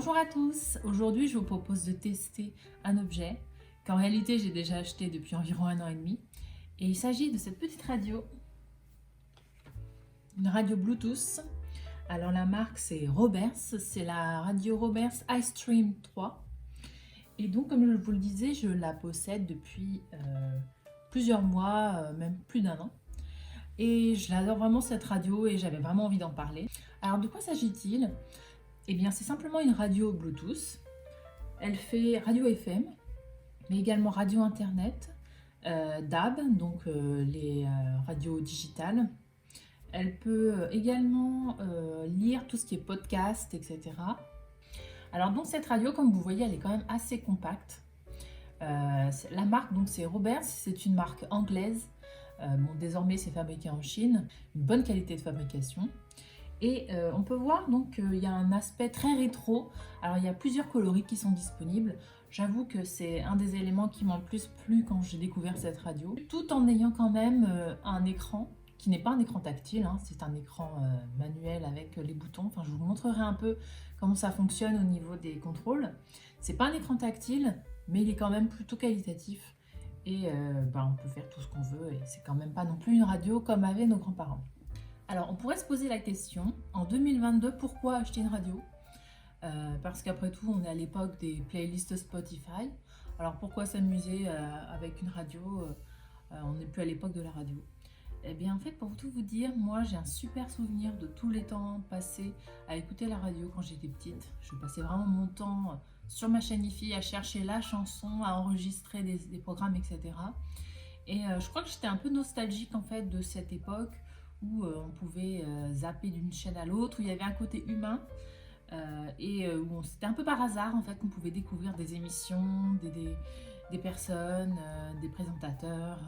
Bonjour à tous, aujourd'hui je vous propose de tester un objet qu'en réalité j'ai déjà acheté depuis environ 1 an et demi. Et il s'agit de cette petite radio, une radio Bluetooth. Alors la marque c'est Roberts, c'est la radio Roberts iStream 3. Et donc comme je vous le disais, je la possède depuis plusieurs mois, même plus d'1 an. Et je l'adore vraiment cette radio et j'avais vraiment envie d'en parler. Alors de quoi s'agit-il? Eh bien c'est simplement une radio Bluetooth. Elle fait radio FM, mais également radio internet, DAB, donc les radios digitales. Elle peut également lire tout ce qui est podcast, etc. Alors dans cette radio, comme vous voyez, elle est quand même assez compacte. La marque, donc c'est Roberts, c'est une marque anglaise. Bon, désormais c'est fabriqué en Chine, une bonne qualité de fabrication. Et on peut voir donc qu'il y a un aspect très rétro. Alors il y a plusieurs coloris qui sont disponibles. J'avoue que c'est un des éléments qui m'ont le plus plu quand j'ai découvert cette radio. Tout en ayant quand même un écran qui n'est pas un écran tactile, hein, c'est un écran manuel avec les boutons. Enfin, je vous montrerai un peu comment ça fonctionne au niveau des contrôles. C'est pas un écran tactile, mais il est quand même plutôt qualitatif. Et on peut faire tout ce qu'on veut et c'est quand même pas non plus une radio comme avaient nos grands-parents. Alors, on pourrait se poser la question, en 2022, pourquoi acheter une radio? Parce qu'après tout, on est à l'époque des playlists Spotify. Alors, pourquoi s'amuser avec une radio? On n'est plus à l'époque de la radio. Eh bien, en fait, pour tout vous dire, moi, j'ai un super souvenir de tous les temps passés à écouter la radio quand j'étais petite. Je passais vraiment mon temps sur ma chaîne IFI à chercher la chanson, à enregistrer des programmes, etc. Et je crois que j'étais un peu nostalgique, en fait, de cette époque où on pouvait zapper d'une chaîne à l'autre, où il y avait un côté humain où c'était un peu par hasard en fait qu'on pouvait découvrir des émissions, des personnes, des présentateurs,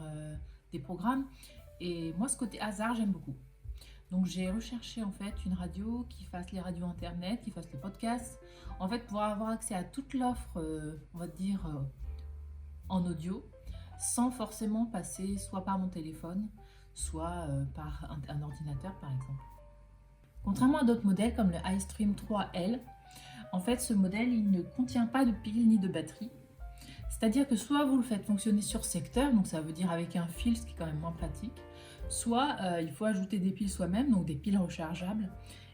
des programmes. Et moi ce côté hasard j'aime beaucoup. Donc j'ai recherché en fait une radio qui fasse les radios internet, qui fasse les podcasts, en fait pour avoir accès à toute l'offre, on va dire en audio, sans forcément passer soit par mon téléphone, soit par un ordinateur par exemple. Contrairement à d'autres modèles comme le iStream 3L, en fait ce modèle il ne contient pas de pile ni de batterie. C'est-à-dire que soit vous le faites fonctionner sur secteur, donc ça veut dire avec un fil, ce qui est quand même moins pratique, soit il faut ajouter des piles soi-même, donc des piles rechargeables.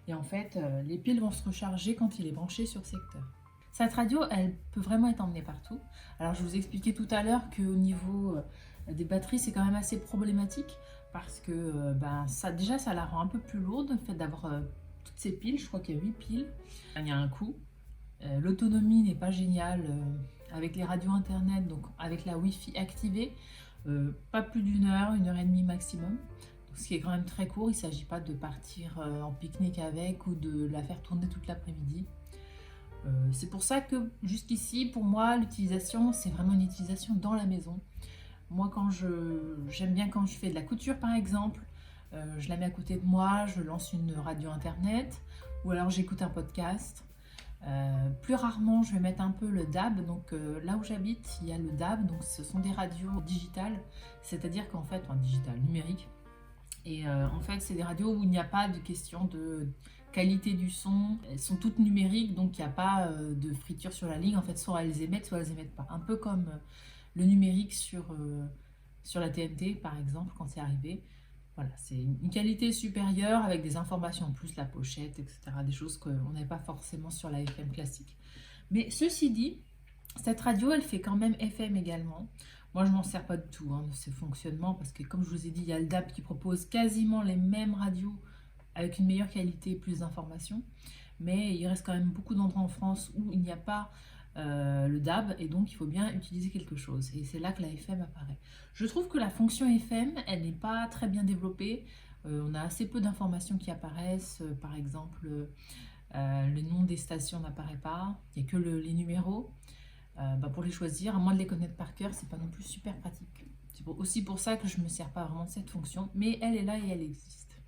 Et en fait les piles vont se recharger quand il est branché sur secteur. Cette radio, elle peut vraiment être emmenée partout. Alors je vous expliquais tout à l'heure qu'au niveau des batteries, c'est quand même assez problématique parce que ça la rend un peu plus lourde, le fait d'avoir toutes ces piles. Je crois qu'il y a 8 piles. Il y a un coût. L'autonomie n'est pas géniale avec les radios internet, donc avec la Wi-Fi activée, pas plus d'1 heure, 1 heure et demie maximum. Ce qui est quand même très court, il ne s'agit pas de partir en pique-nique avec ou de la faire tourner toute l'après-midi. C'est pour ça que jusqu'ici, pour moi, l'utilisation, c'est vraiment une utilisation dans la maison. Moi, j'aime bien quand je fais de la couture, par exemple, je la mets à côté de moi, je lance une radio internet, ou alors j'écoute un podcast. Plus rarement, je vais mettre un peu le DAB. Donc là où j'habite, il y a le DAB, donc ce sont des radios digitales, c'est-à-dire qu'en fait, digital, numérique. Et en fait, c'est des radios où il n'y a pas de question de qualité du son. Elles sont toutes numériques, donc il n'y a pas de friture sur la ligne. En fait, soit elles émettent pas. Un peu comme le numérique sur la TNT, par exemple, quand c'est arrivé. Voilà, c'est une qualité supérieure avec des informations en plus, la pochette, etc. Des choses qu'on n'avait pas forcément sur la FM classique. Mais ceci dit, cette radio, elle fait quand même FM également. Moi, je m'en sers pas du tout de ce fonctionnement parce que, comme je vous ai dit, il y a le DAB qui propose quasiment les mêmes radios avec une meilleure qualité et plus d'informations. Mais il reste quand même beaucoup d'endroits en France où il n'y a pas le DAB et donc il faut bien utiliser quelque chose. Et c'est là que la FM apparaît. Je trouve que la fonction FM, elle n'est pas très bien développée. On a assez peu d'informations qui apparaissent. Par exemple, le nom des stations n'apparaît pas. Il n'y a que les numéros. Pour les choisir, à moins de les connaître par cœur, c'est pas non plus super pratique. C'est aussi pour ça que je ne me sers pas vraiment de cette fonction, mais elle est là et elle existe.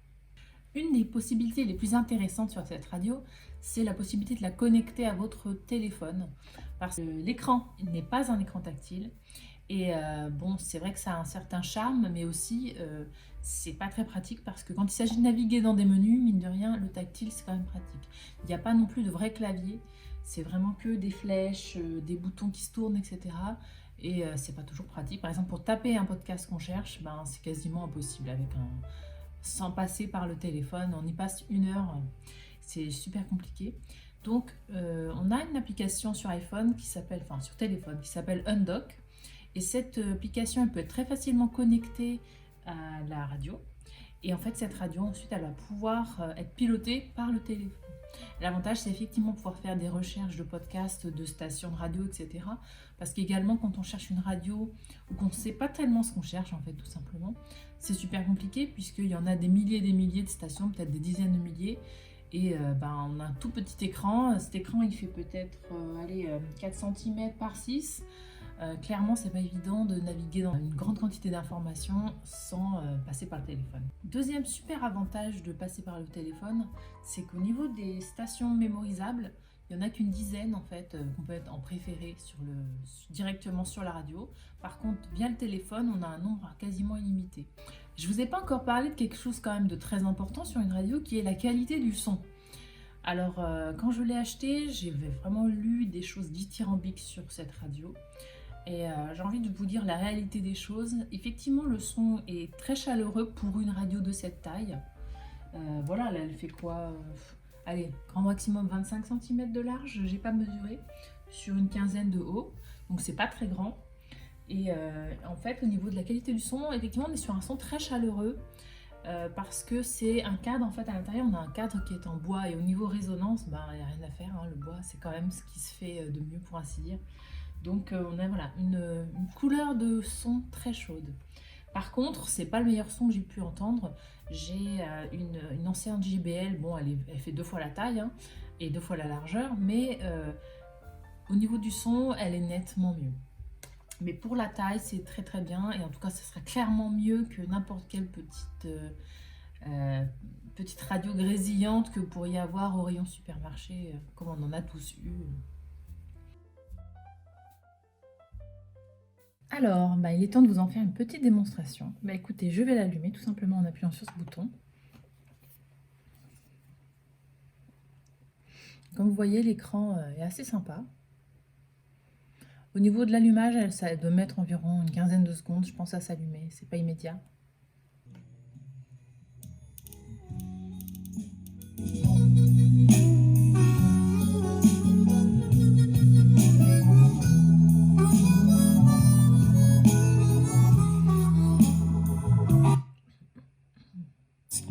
Une des possibilités les plus intéressantes sur cette radio, c'est la possibilité de la connecter à votre téléphone, parce que l'écran n'est pas un écran tactile, et c'est vrai que ça a un certain charme, mais aussi c'est pas très pratique parce que quand il s'agit de naviguer dans des menus, mine de rien, le tactile c'est quand même pratique. Il n'y a pas non plus de vrai clavier, c'est vraiment que des flèches, des boutons qui se tournent, etc. Et c'est pas toujours pratique. Par exemple, pour taper un podcast qu'on cherche, ben, c'est quasiment impossible sans passer par le téléphone. On y passe 1 heure, c'est super compliqué. Donc, on a une application sur iPhone sur téléphone, qui s'appelle Undock. Et cette application, elle peut être très facilement connectée à la radio. Et en fait, cette radio, ensuite, elle va pouvoir être pilotée par le téléphone. L'avantage, c'est effectivement pouvoir faire des recherches de podcasts, de stations de radio, etc. Parce qu'également, quand on cherche une radio ou qu'on ne sait pas tellement ce qu'on cherche, en fait, tout simplement, c'est super compliqué puisqu'il y en a des milliers et des milliers de stations, peut-être des dizaines de milliers. Et on a un tout petit écran. Cet écran, il fait peut-être 4 cm par 6. Clairement, c'est pas évident de naviguer dans une grande quantité d'informations sans passer par le téléphone. Deuxième super avantage de passer par le téléphone, c'est qu'au niveau des stations mémorisables, il n'y en a qu'une dizaine en fait qu'on peut être en préféré directement sur la radio. Par contre, via le téléphone, on a un nombre quasiment illimité. Je vous ai pas encore parlé de quelque chose quand même de très important sur une radio qui est la qualité du son. Alors, quand je l'ai acheté, j'ai vraiment lu des choses dithyrambiques sur cette radio. Et j'ai envie de vous dire la réalité des choses. Effectivement, le son est très chaleureux pour une radio de cette taille. Voilà, là, elle fait quoi allez, grand maximum 25 cm de large, j'ai pas mesuré, sur une quinzaine de haut. Donc, c'est pas très grand. Et en fait, au niveau de la qualité du son, effectivement, on est sur un son très chaleureux. Parce que c'est un cadre, en fait, à l'intérieur, on a un cadre qui est en bois. Et au niveau résonance, il n'y a rien à faire. Hein, le bois, c'est quand même ce qui se fait de mieux, pour ainsi dire. Donc on a voilà, une couleur de son très chaude. Par contre, c'est pas le meilleur son que j'ai pu entendre. J'ai une ancienne JBL, bon, elle fait 2 fois la taille hein, et 2 fois la largeur, mais au niveau du son, elle est nettement mieux. Mais pour la taille, c'est très très bien, et en tout cas, ce sera clairement mieux que n'importe quelle petite radio grésillante que vous pourriez avoir au rayon supermarché, comme on en a tous eu. Alors, il est temps de vous en faire une petite démonstration. Écoutez, je vais l'allumer tout simplement en appuyant sur ce bouton. Comme vous voyez, l'écran est assez sympa. Au niveau de l'allumage, ça doit mettre environ une quinzaine de secondes, je pense, à s'allumer. C'est pas immédiat.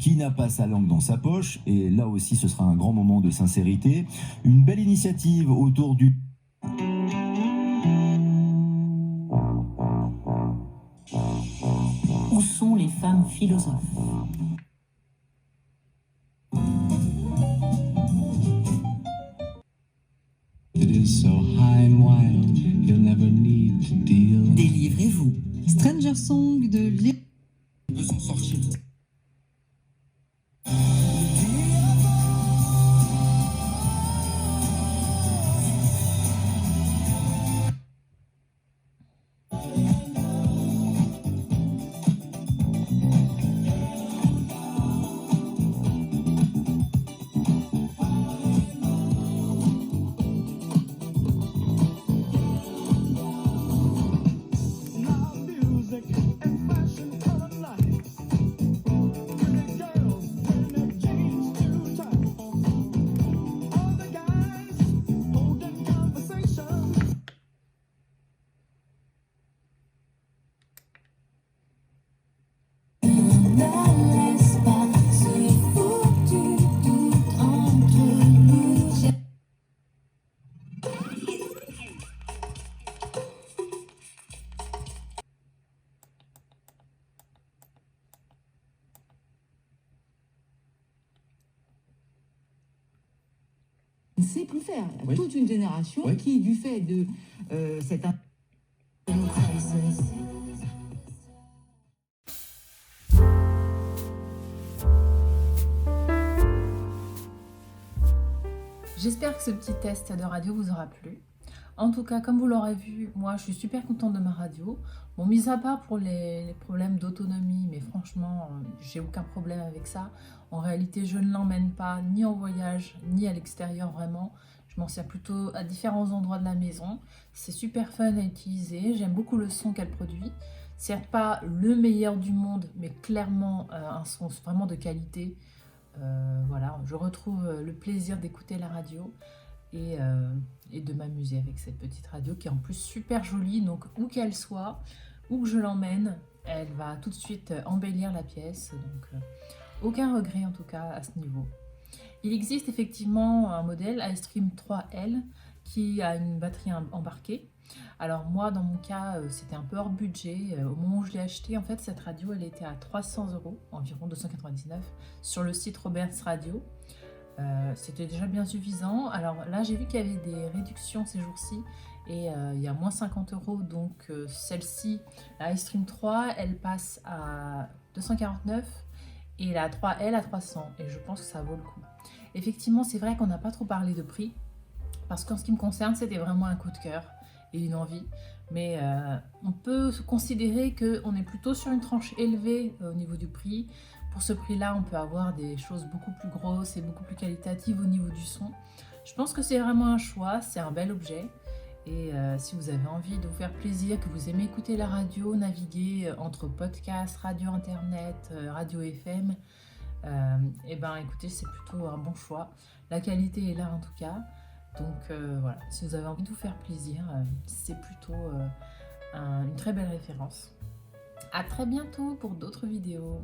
Qui n'a pas sa langue dans sa poche, et là aussi ce sera un grand moment de sincérité, une belle initiative autour du... Où sont les femmes philosophes? Délivrez-vous. Stranger Song de Léo. On peut s'en sortir. Ne sait plus faire. Il y a toute une génération qui, du fait de cette... J'espère que ce petit test de radio vous aura plu. En tout cas, comme vous l'aurez vu, moi je suis super contente de ma radio. Bon, mis à part pour les problèmes d'autonomie, mais franchement, j'ai aucun problème avec ça. En réalité, je ne l'emmène pas ni en voyage, ni à l'extérieur vraiment. Je m'en sers plutôt à différents endroits de la maison. C'est super fun à utiliser. J'aime beaucoup le son qu'elle produit. Certes pas le meilleur du monde, mais clairement un son vraiment de qualité. Voilà, je retrouve le plaisir d'écouter la radio et de m'amuser avec cette petite radio qui est en plus super jolie. Donc où qu'elle soit, où que je l'emmène, elle va tout de suite embellir la pièce. Donc aucun regret en tout cas à ce niveau. Il existe effectivement un modèle iStream 3L qui a une batterie embarquée. Alors moi dans mon cas c'était un peu hors budget. Au moment où je l'ai acheté, en fait cette radio elle était à 300 €, environ 299 sur le site Roberts Radio. C'était déjà bien suffisant. Alors là j'ai vu qu'il y avait des réductions ces jours-ci et il y a moins 50 €. Donc celle-ci, la iStream 3, elle passe à 249 et la 3L à 300 et je pense que ça vaut le coup. Effectivement c'est vrai qu'on n'a pas trop parlé de prix parce qu'en ce qui me concerne c'était vraiment un coup de cœur et une envie, mais on peut considérer qu'on est plutôt sur une tranche élevée au niveau du prix. Pour ce prix-là, on peut avoir des choses beaucoup plus grosses et beaucoup plus qualitatives au niveau du son. Je pense que c'est vraiment un choix, c'est un bel objet. Et si vous avez envie de vous faire plaisir, que vous aimez écouter la radio, naviguer entre podcast, radio internet, radio FM, et ben écoutez, c'est plutôt un bon choix. La qualité est là en tout cas. Donc voilà, si vous avez envie de vous faire plaisir, c'est plutôt une très belle référence. À très bientôt pour d'autres vidéos.